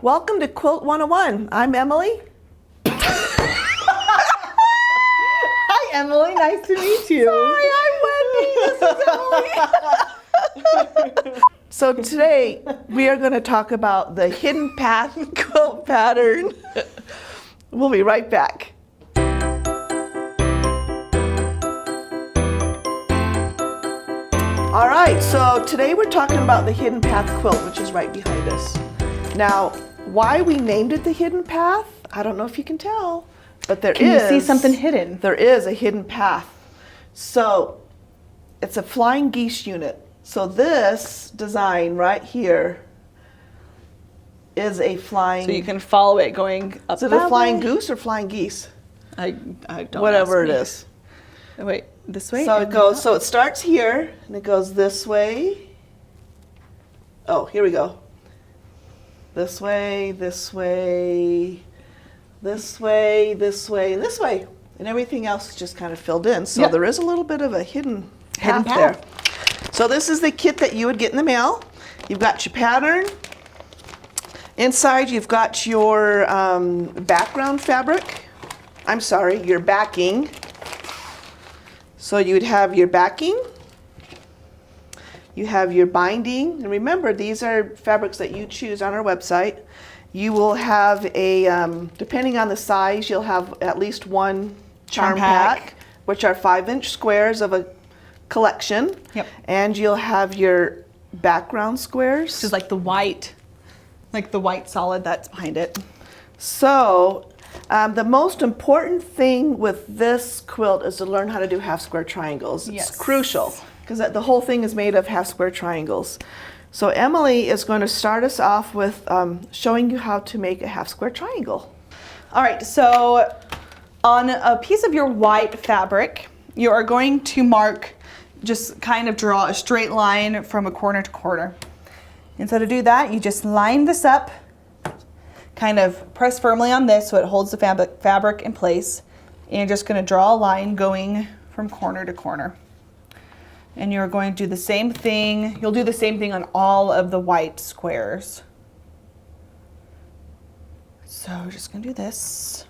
Welcome to Quilt 101. I'm Emily. Hi, Emily. Nice to meet you. Sorry, I'm Wendy. This is Emily. So today we are going to talk about the hidden path quilt pattern. We'll be right back. All right, so today we're talking about the hidden path quilt, which is right behind us. Now, why we named it the hidden path, I don't know if you can tell, but there Can you see something hidden? There is a hidden path. So it's a flying geese unit. So this design right here is a flying. So you can follow it going up. Is it a flying goose or flying geese? I don't. Whatever it is. Oh, wait, this way. So it goes. So it starts here and it goes this way. Oh, here we go. This way, this way, this way, this way, and this way. And everything else is just kind of filled in. So there is a little bit of a hidden path there. So this is the kit that you would get in the mail. You've got your pattern. Inside you've got your background fabric. I'm sorry, your backing. So you would have your backing. You have your binding, and remember these are fabrics that you choose on our website. You will have a, depending on the size, you'll have at least one charm pack, which are 5-inch squares of a collection. Yep. And you'll have your background squares. Which is like the white solid that's behind it. So the most important thing with this quilt is to learn how to do half square triangles. Yes. It's crucial, because the whole thing is made of half square triangles. So Emily is going to start us off with showing you how to make a half square triangle. All right, so on a piece of your white fabric, you are going to mark, just kind of draw a straight line from a corner to corner. And so to do that, you just line this up, kind of press firmly on this so it holds the fabric in place. And you're just going to draw a line going from corner to corner. And you're going to do the same thing. You'll do the same thing on all of the white squares. So we're just going to do this.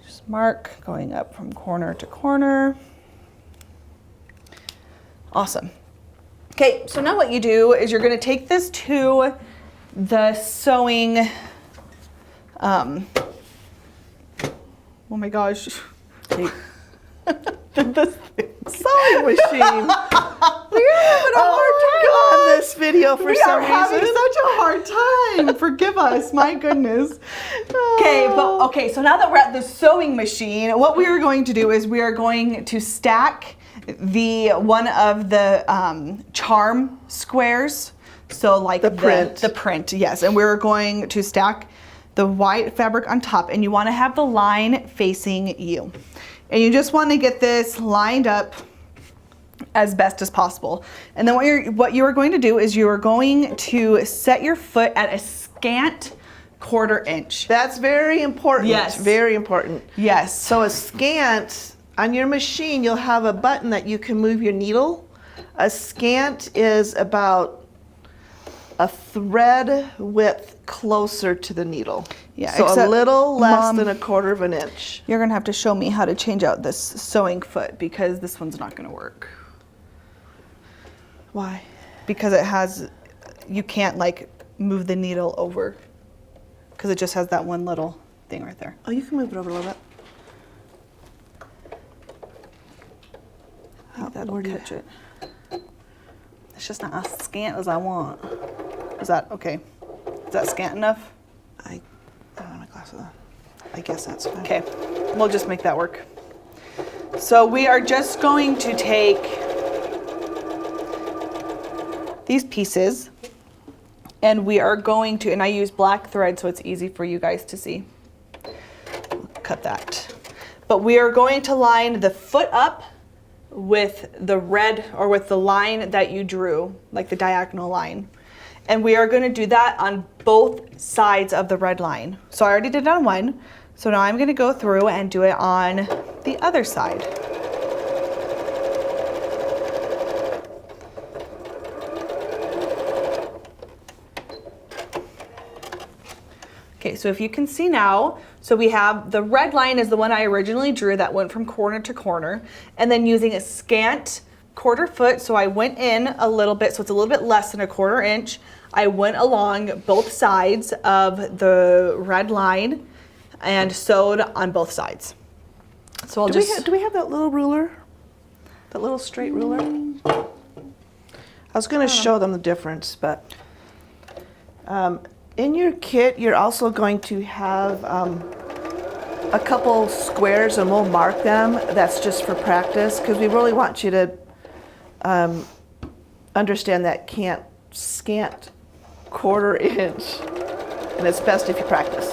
Just mark going up from corner to corner. Awesome. Okay, so now what you do is you're going to take this to the sewing, oh my gosh. This sewing machine. We're having a hard time on this video for some reason. We are having such a hard time. Forgive us, my goodness. Okay, so now that we're at the sewing machine, what we are going to do is we are going to stack one of the charm squares. So like the print. The print, yes. And we're going to stack the white fabric on top, and you want to have the line facing you. And you just want to get this lined up as best as possible. And then what you are going to do is you are going to set your foot at a scant 1/4 inch. That's very important. Yes. Very important. Yes. So a scant, on your machine, you'll have a button that you can move your needle. A scant is about a thread width closer to the needle. Yeah, so a little less Mom, than a 1/4 inch. You're gonna have to show me how to change out this sewing foot because this one's not gonna work. Why? Because you can't like move the needle over because it just has that one little thing right there. Oh, you can move it over a little bit. That'll catch it. It's just not as scant as I want. Is that okay? Is that scant enough? I don't have my glasses on. I guess that's fine. Okay, we'll just make that work. So we are just going to take these pieces and we are going to, and I use black thread so it's easy for you guys to see. Cut that. But we are going to line the foot up with the red, or with the line that you drew, like the diagonal line. And we are going to do that on both sides of the red line. So I already did it on one. So now I'm going to go through and do it on the other side. Okay, so if you can see now, so we have the red line is the one I originally drew that went from corner to corner, and then using a scant 1/4 foot, so I went in a little bit, so it's a little bit less than a 1/4 inch. I went along both sides of the red line and sewed on both sides. So I'll do we have that little ruler? That little straight ruler? I was going to show them the difference, but in your kit, you're also going to have a couple squares, and we'll mark them. That's just for practice, because we really want you to understand that scant 1/4 inch, and it's best if you practice.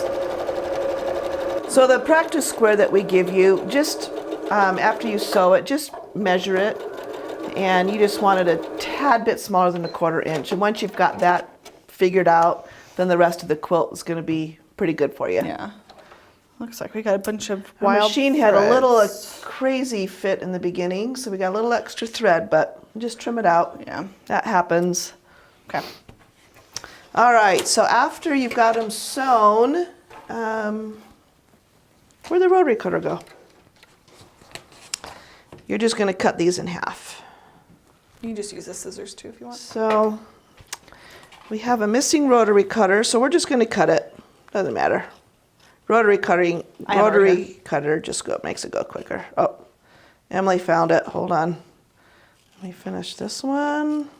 So the practice square that we give you, just after you sew it, just measure it, and you just want it a tad bit smaller than a 1/4 inch. And once you've got that figured out, then the rest of the quilt is going to be pretty good for you. Yeah. Looks like we got a bunch of Our wild machine had a little threads. crazy fit in the beginning, so we got a little extra thread, but just trim it out. Yeah. That happens. Okay. All right, so after you've got them sewn, where'd the rotary cutter go? You're just going to cut these in half. You can just use the scissors too if you want. So we have a missing rotary cutter, so we're just going to cut it. Doesn't matter. Rotary cutter just makes it go quicker. Oh, Emily found it. Hold on. Let me finish this one.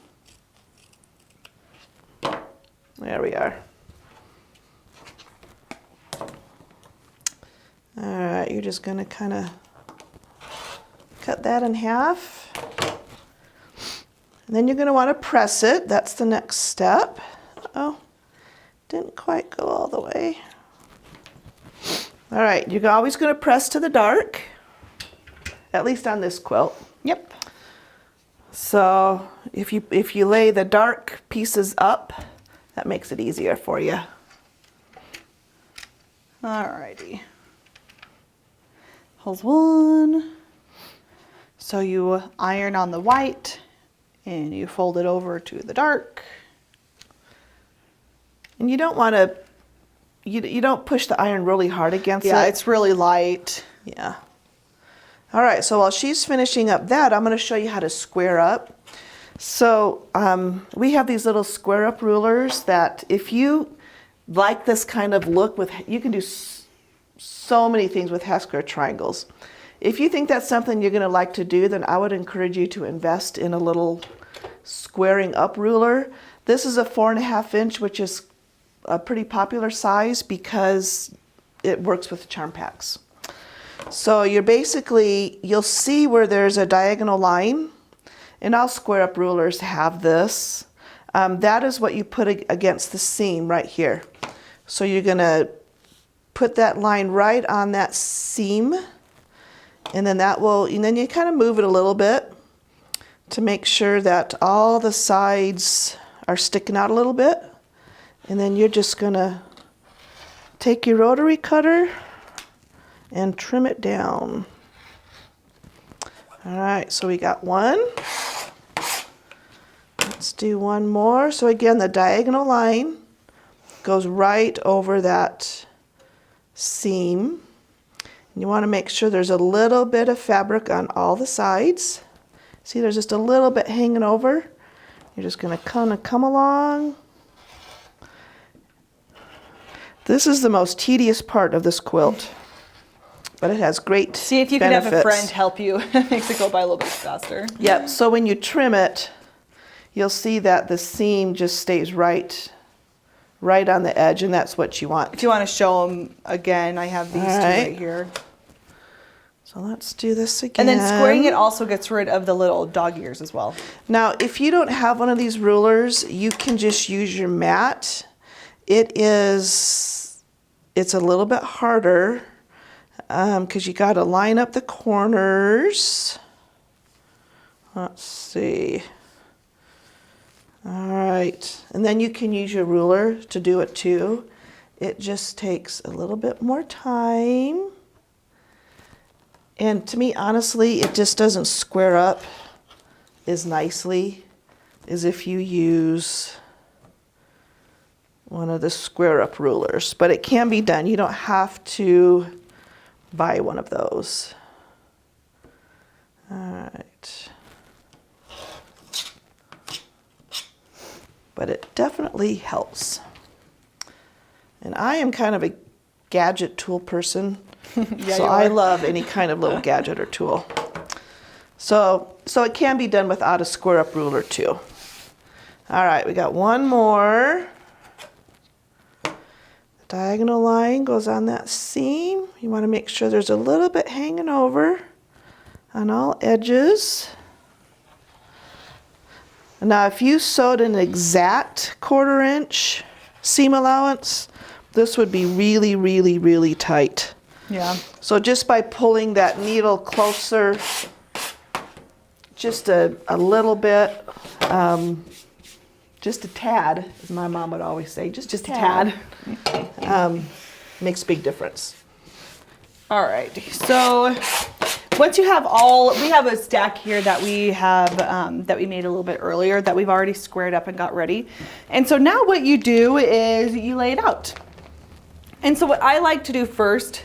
There we are. All right, you're just going to kind of cut that in half. And then you're going to want to press it. That's the next step. Oh, didn't quite go all the way. All right, you're always going to press to the dark, at least on this quilt. Yep. So if you lay the dark pieces up, that makes it easier for you. Alrighty. Holes 1. So you iron on the white and you fold it over to the dark. And you don't want to, you don't push the iron really hard against it. Yeah, it's really light. Yeah. All right, so while she's finishing up that, I'm going to show you how to square up. So we have these little square up rulers that if you like this kind of look, you can do so many things with half square triangles. If you think that's something you're going to like to do, then I would encourage you to invest in a little squaring up ruler. This is a 4.5 inch, which is a pretty popular size because it works with charm packs. So you'll see where there's a diagonal line, and all square up rulers have this. That is what you put against the seam right here. So you're gonna put that line right on that seam, and then you kind of move it a little bit to make sure that all the sides are sticking out a little bit. And then you're just gonna take your rotary cutter and trim it down. All right, so we got one. Let's do one more. So again, the diagonal line goes right over that seam. And you want to make sure there's a little bit of fabric on all the sides. See, there's just a little bit hanging over. You're just going to kind of come along. This is the most tedious part of this quilt, but it has great See if you benefits. can have a friend help you. It makes it go by a little bit faster. Yep, so when you trim it, you'll see that the seam just stays right on the edge, and that's what you want. If you want to show them again, I have these two right here. So let's do this again. And then squaring it also gets rid of the little dog ears as well. Now, if you don't have one of these rulers, you can just use your mat. It's a little bit harder because you got to line up the corners. Let's see. All right, and then you can use your ruler to do it too. It just takes a little bit more time. And to me, honestly, it just doesn't square up as nicely as if you use one of the square up rulers, but it can be done. You don't have to buy one of those. All right. But it definitely helps. And I am kind of a gadget tool person, Yeah, so you I are. love any kind of little gadget or tool. So it can be done without a square up ruler too. All right, we got one more. The diagonal line goes on that seam. You want to make sure there's a little bit hanging over on all edges. Now, if you sewed an exact 1/4 inch seam allowance, this would be really, really, really tight. Yeah. So just by pulling that needle closer, just a little bit, just a tad, as my mom would always say, just a tad, makes a big difference. All right. So once you have we have a stack here that we have that we made a little bit earlier that we've already squared up and got ready. And so now what you do is you lay it out. And so what I like to do first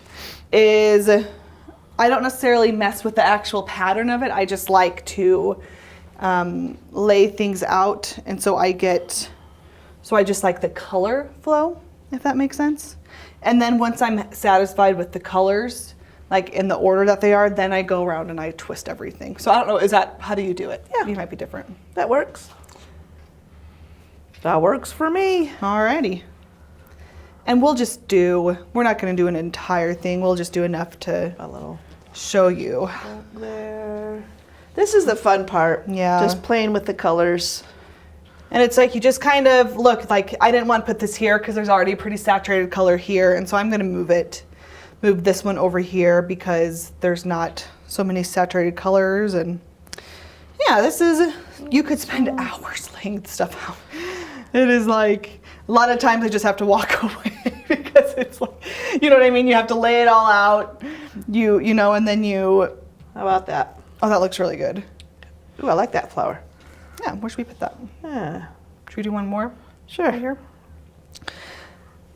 is I don't necessarily mess with the actual pattern of it. I just like to lay things out. And so I just like the color flow, if that makes sense. And then once I'm satisfied with the colors, like in the order that they are, then I go around and I twist everything. So I don't know, how do you do it? Yeah. You might be different. That works. That works for me. Alrighty. And we're not gonna do an entire thing. We'll just do enough to A little show you. there. This is the fun part. Yeah. Just playing with the colors. And it's like you just kind of look, like I didn't want to put this here because there's already a pretty saturated color here. And so I'm gonna move this one over here because there's not so many saturated colors. And yeah, you could spend hours laying stuff out. It is like, a lot of times I just have to walk away because it's like, you know what I mean? You have to lay it all out, and then How about that? oh, that looks really good. Ooh, I like that flower. Yeah, where should we put that? Yeah. Should we do one more? Sure. Right here.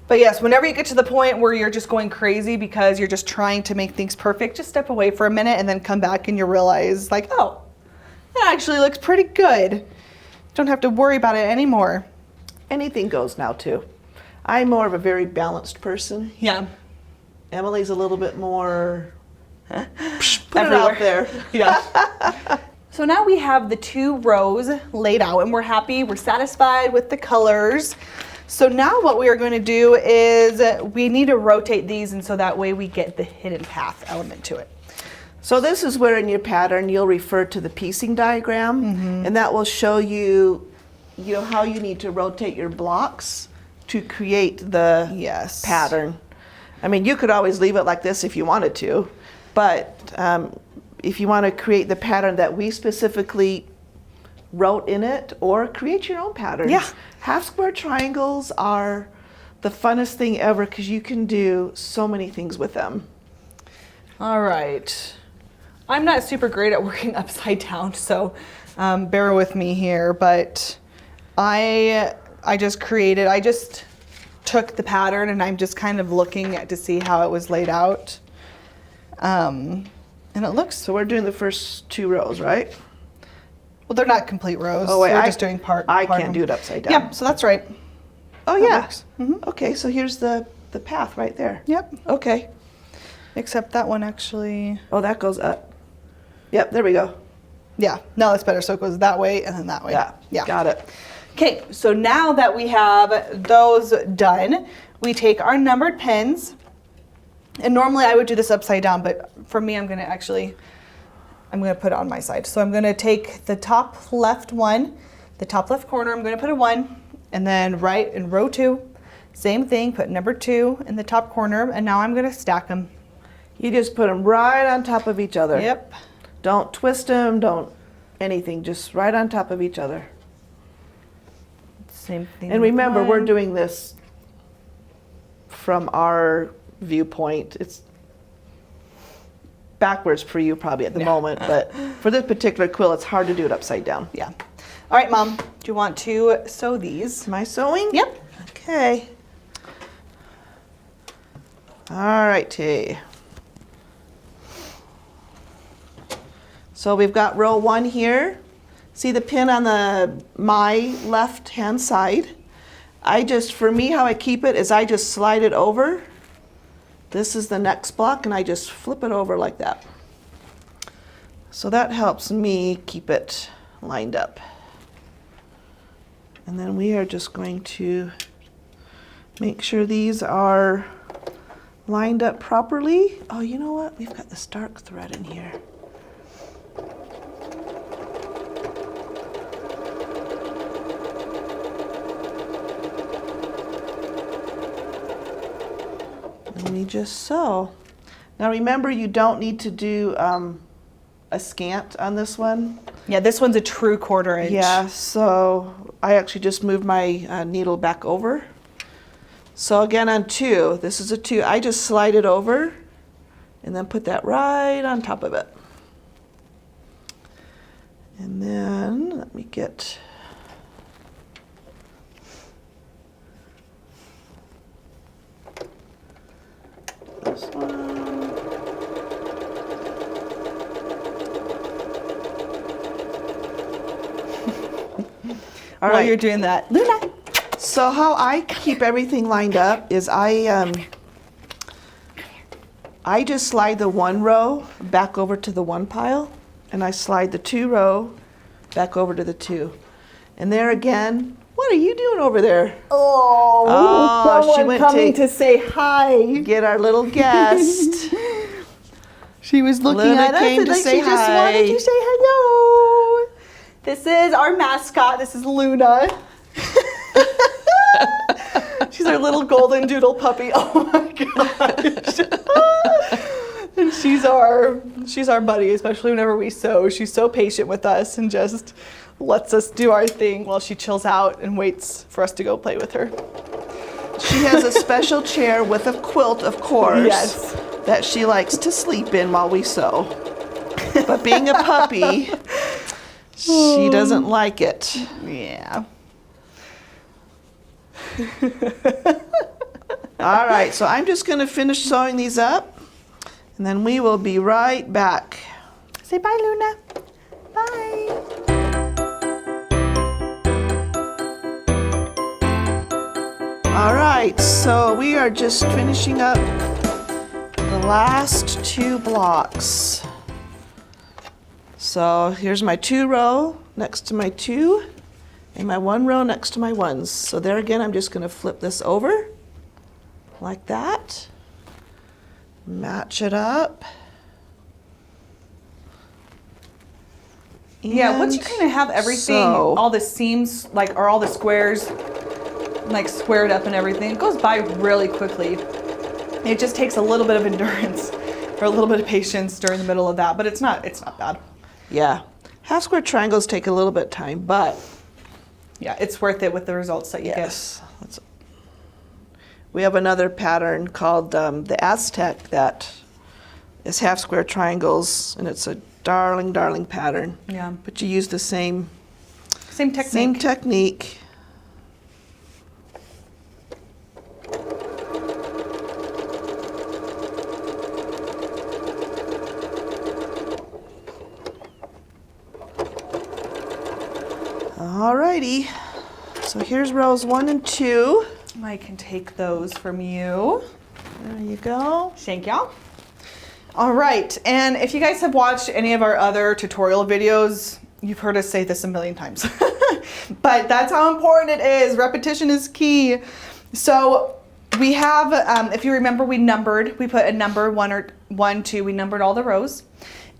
But yes, whenever you get to the point where you're just going crazy because you're just trying to make things perfect, just step away for a minute and then come back and you realize like, oh, that actually looks pretty good. Don't have to worry about it anymore. Anything goes now too. I'm more of a very balanced person. Yeah. Emily's a little bit more put Everywhere. it out there. Yeah. So now we have the 2 rows laid out and we're happy, we're satisfied with the colors. So now what we are going to do is we need to rotate these, and so that way we get the hidden path element to it. So this is where in your pattern you'll refer to the piecing diagram, and that will show you how you need to rotate your blocks to create the Yes. pattern. I mean, you could always leave it like this if you wanted to, but if you want to create the pattern that we specifically wrote in it, or create your own patterns. Yeah. Half square triangles are the funnest thing ever because you can do so many things with them. All right. I'm not super great at working upside down, so bear with me here, but I just took the pattern and I'm just kind of looking to see how it was laid out. And it looks, So we're doing the first 2 rows, right? well, they're not complete rows. Oh wait, We're just doing part. I part can't of do them. it upside down. Yeah, so that's right. Oh That yeah. works. Mhm. Okay, so here's the path right there. Yep. Okay. Except that one actually, Oh, that goes up. Yep, there we go. yeah, no, that's better. So it goes that way and then that way. Yeah. Yeah. Got it. Okay, so now that we have those done, we take our numbered pins. And normally I would do this upside down, but for me, I'm gonna put it on my side. So I'm gonna take the top left one, the top left corner, I'm gonna put a 1, and then right in row 2, same thing, put number 2 in the top corner, and now I'm gonna stack them. You just put them right on top of each other. Yep. Don't twist them, don't anything, just right on top of each other. Same thing. And with remember, we're 1. doing this from our viewpoint. It's backwards for you probably at the moment, but for this particular quilt, it's hard to do it upside down. Yeah. All right, Mom, do you want to sew these? Am I sewing? Yep. Okay. Okay. All righty. So we've got row 1 here. See the pin on my left hand side? For me, how I keep it is I just slide it over. This is the next block, and I just flip it over like that. So that helps me keep it lined up. And then we are just going to make sure these are lined up properly. Oh, you know what? We've got this dark thread in here. And we just sew. Now remember, you don't need to do a scant on this one. Yeah, this one's a true 1/4 inch. Yeah, so I actually just moved my needle back over. So again on 2, this is a 2, I just slide it over and then put that right on top of it. And then let me get this one. All While right. you're doing that, Luna. So how I keep everything lined up is I just slide the 1 row back over to the 1 pile, and I slide the 2 row back over to the 2. And there again, what are you doing over there? Oh, she someone went coming to to say hi. get our little guest. She was looking Luna at us came and to like say she just hi. wanted to say hello. This is our mascot. This is Luna. She's our little golden doodle puppy. Oh my gosh. And she's our buddy, especially whenever we sew. She's so patient with us and just lets us do our thing while she chills out and waits for us to go play with her. She has a special chair with a quilt, of course, Yes. that she likes to sleep in while we sew. But being a puppy, she doesn't like it. Yeah. All right, so I'm just going to finish sewing these up, and then we will be right back. Say bye, Luna. Bye. All right, so we are just finishing up the last 2 blocks. So here's my 2 row next to my 2, and my 1 row next to my 1s. So there again, I'm just going to flip this over like that, match it up. Yeah, once you And kind of have everything, sew. all the seams, like, or all the squares, like, squared up and everything, it goes by really quickly. It just takes a little bit of endurance or a little bit of patience during the middle of that, but it's not bad. Yeah, half square triangles take a little bit of time, but Yeah, it's worth it with the results that you yes. We have another pattern called the Aztec that is half square triangles, and it's a darling, darling pattern. get. Yeah. But you use the same Same technique. Same technique. Alrighty, so here's rows 1 and 2. I can take those from you. There you go. Thank y'all. All right, and if you guys have watched any of our other tutorial videos, you've heard us say this a million times. But that's how important it is. Repetition is key. So we have, if you remember, we put a number 1 or 1, 2, we numbered all the rows.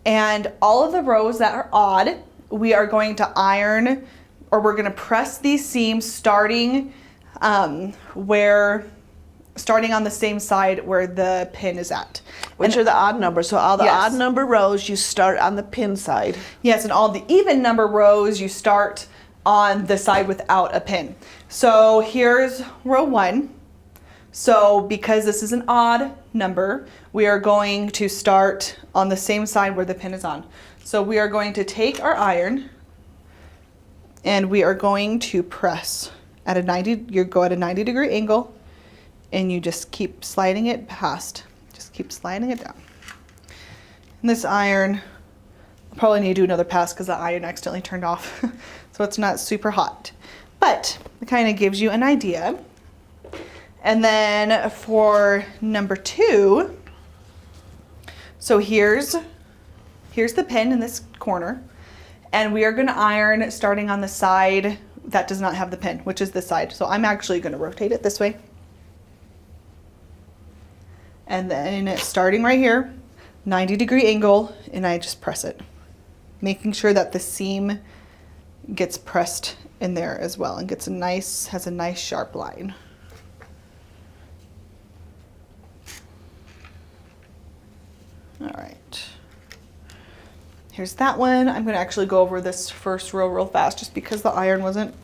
And all of the rows that are odd, we are going to iron, or we're gonna press these seams starting starting on the same side where the pin is at. Which are the odd numbers. So all the Yes. odd number rows, you start on the pin side. Yes, and all the even number rows, you start on the side without a pin. So here's row 1. So because this is an odd number, we are going to start on the same side where the pin is on. So we are going to take our iron and we are going to press at a 90, you go at a 90-degree angle, and you just keep sliding it past. Just keep sliding it down. And this iron, I'll probably need to do another pass because the iron accidentally turned off. So it's not super hot. But it kind of gives you an idea. And then for number 2, so here's the pin in this corner. And we are going to iron starting on the side that does not have the pin, which is this side. So I'm actually going to rotate it this way. And then starting right here, 90-degree angle, and I just press it, making sure that the seam gets pressed in there as well and has a nice sharp line. All right. Here's that one. I'm going to actually go over this first row real fast just because the iron wasn't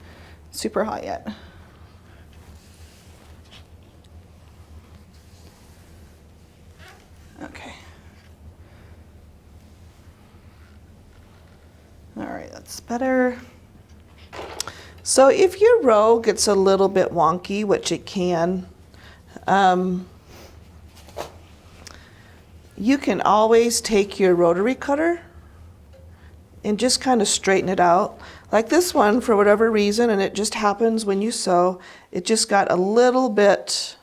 super hot yet. Okay. All right, that's better. So if your row gets a little bit wonky, which it can, you can always take your rotary cutter and just kind of straighten it out. Like this one, for whatever reason, and it just happens when you sew, it just got a little bit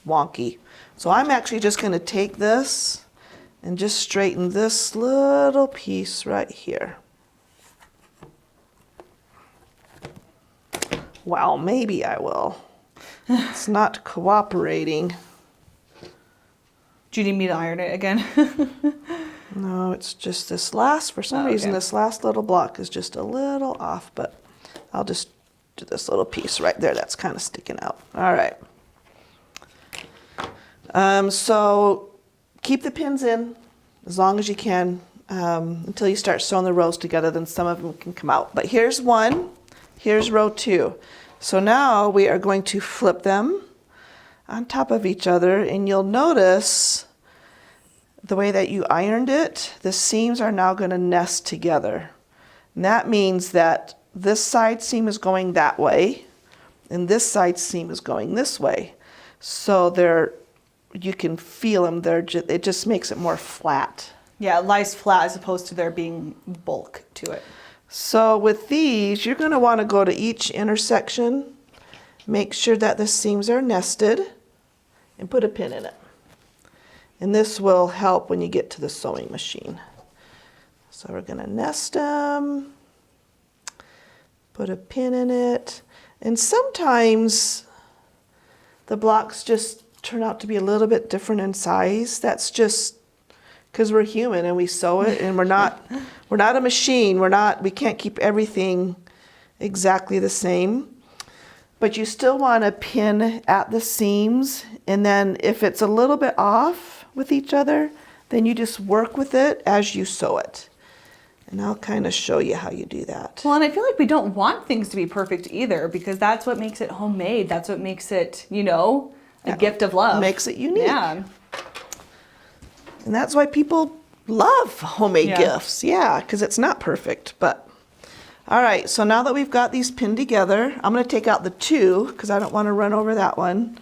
wonky. So I'm actually just going to take this and just straighten this little piece right here. Well, maybe I will. It's not cooperating. Do you need me to iron it again? No, it's just this last, for some reason, this last little block is just a little off, but I'll just do this little piece right there that's kind of sticking out. All right. So keep the pins in as long as you can until you start sewing the rows together, then some of them can come out. But here's one, here's row 2. So now we are going to flip them on top of each other, and you'll notice the way that you ironed it, the seams are now going to nest together. And that means that this side seam is going that way, and this side seam is going this way. So you can feel them. It just makes it more flat. Yeah, it lies flat as opposed to there being bulk to it. So with these, you're going to want to go to each intersection, make sure that the seams are nested, and put a pin in it. And this will help when you get to the sewing machine. So we're going to nest them, put a pin in it, and sometimes the blocks just turn out to be a little bit different in size. That's just because we're human and we sew it, and we're not a machine. We can't keep everything exactly the same. But you still want to pin at the seams, and then if it's a little bit off with each other, then you just work with it as you sew it. And I'll kind of show you how you do that. Well, and I feel like we don't want things to be perfect either, because that's what makes it homemade. That's what makes it, a gift of love. Makes it unique. Yeah. And that's why people love homemade gifts. Yeah, because it's not perfect, but. All right, so now that we've got these pinned together, I'm going to take out the 2 because I don't want to run over that one,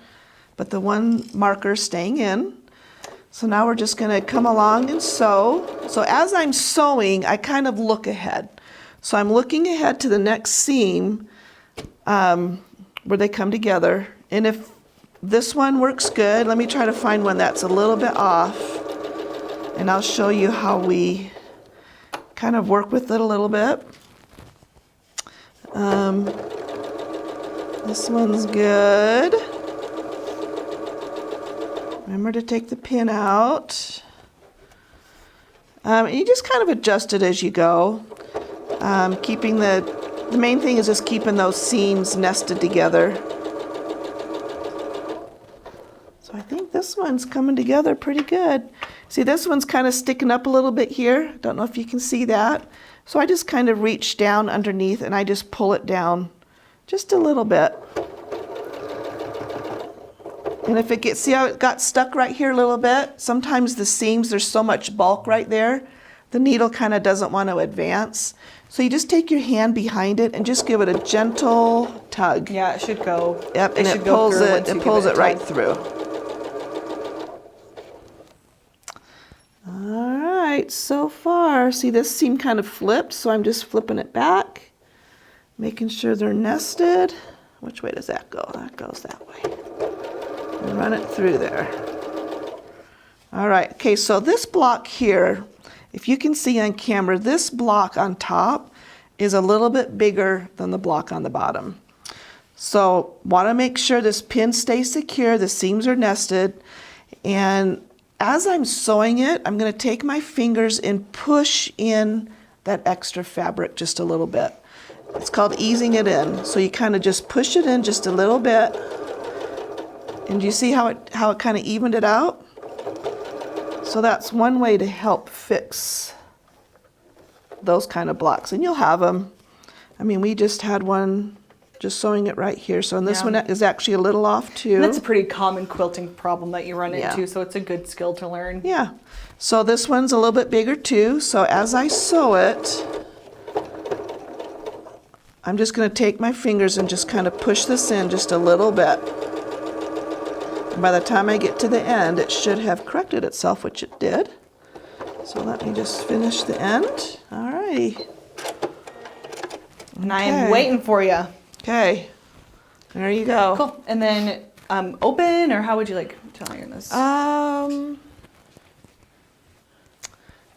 but the one marker staying in. So now we're just going to come along and sew. So as I'm sewing, I kind of look ahead. So I'm looking ahead to the next seam where they come together. And if this one works good, let me try to find one that's a little bit off. And I'll show you how we kind of work with it a little bit. This one's good. Remember to take the pin out. And you just kind of adjust it as you go. Keeping the main thing is just keeping those seams nested together. So I think this one's coming together pretty good. See, this one's kind of sticking up a little bit here. Don't know if you can see that. So I just kind of reach down underneath and I just pull it down just a little bit. And see how it got stuck right here a little bit? Sometimes the seams, there's so much bulk right there the needle kind of doesn't want to advance. So you just take your hand behind it and just give it a gentle tug. Yeah, it should go. Yep, and it should go pulls through it. once you It give pulls a it right tug. through. All right, so far, see this seam kind of flipped, so I'm just flipping it back, making sure they're nested. Which way does that go? That goes that way. And run it through there. All right, okay, so this block here, if you can see on camera, this block on top is a little bit bigger than the block on the bottom. So want to make sure this pin stays secure, the seams are nested, and as I'm sewing it, I'm going to take my fingers and push in that extra fabric just a little bit. It's called easing it in. So you kind of just push it in just a little bit. And do you see how it kind of evened it out? So that's one way to help fix those kind of blocks. And you'll have them. I mean, we just had one just sewing it right here. So and this one is actually a little off too. And that's a pretty common quilting problem that you run Yeah. into, so it's a good skill to learn. Yeah. So this one's a little bit bigger too. So as I sew it, I'm just going to take my fingers and just kind of push this in just a little bit. And by the time I get to the end, it should have corrected itself, which it did. So let me just finish the end. All righty. And I am waiting for you. Okay. There you go. Cool. And then open, or how would you like to iron this?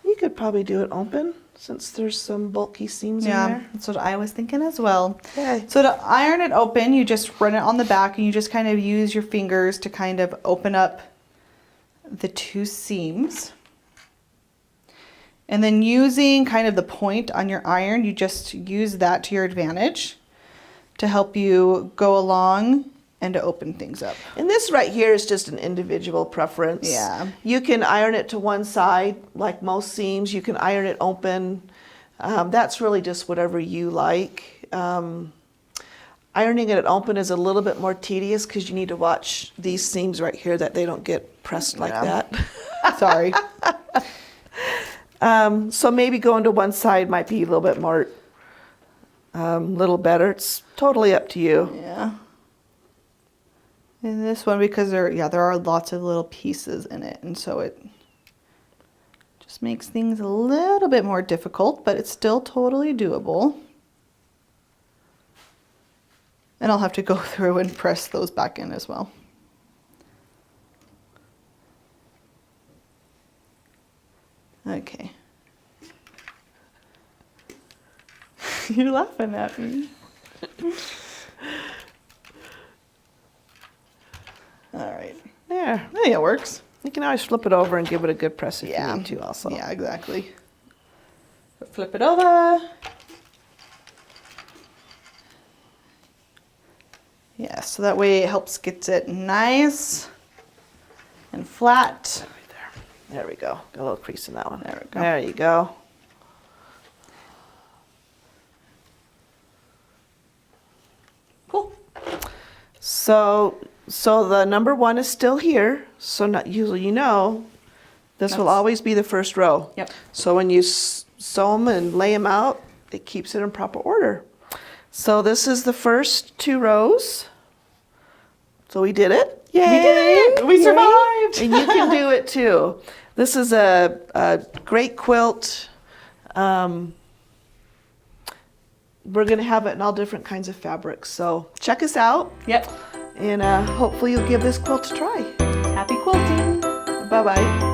You could probably do it open since there's some bulky seams in Yeah, there. that's what I was thinking as well. Okay. So to iron it open, you just run it on the back and you just kind of use your fingers to kind of open up the two seams. And then using kind of the point on your iron, you just use that to your advantage to help you go along and to open things up. And this right here is just an individual preference. Yeah. You can iron it to one side, like most seams. You can iron it open. That's really just whatever you like. Ironing it open is a little bit more tedious because you need to watch these seams right here that they don't get pressed like that. Sorry. So maybe going to one side might be a little bit more, little better. It's totally up to you. Yeah. And this one, because there are lots of little pieces in it, and so it just makes things a little bit more difficult, but it's still totally doable. And I'll have to go through and press those back in as well. Okay. You're laughing at me. All right. There. I think it works. You can always flip it over and give it a good press if Yeah. you need to also. Yeah, exactly. Flip it over. Yeah, so that way it helps get it nice and flat. Right there. There we go. Got a little crease in that one. There we go. There you go. Cool. So the number one is still here. So not usually, this will That's- always be the first row. Yep. So when you sew them and lay them out, it keeps it in proper order. So this is the first two rows. So we did it. Yay! We did it! We Yay. survived! And you can do it too. This is a great quilt. We're going to have it in all different kinds of fabrics. So check us out, Yep. and hopefully you'll give this quilt a try. Happy quilting. Bye-bye.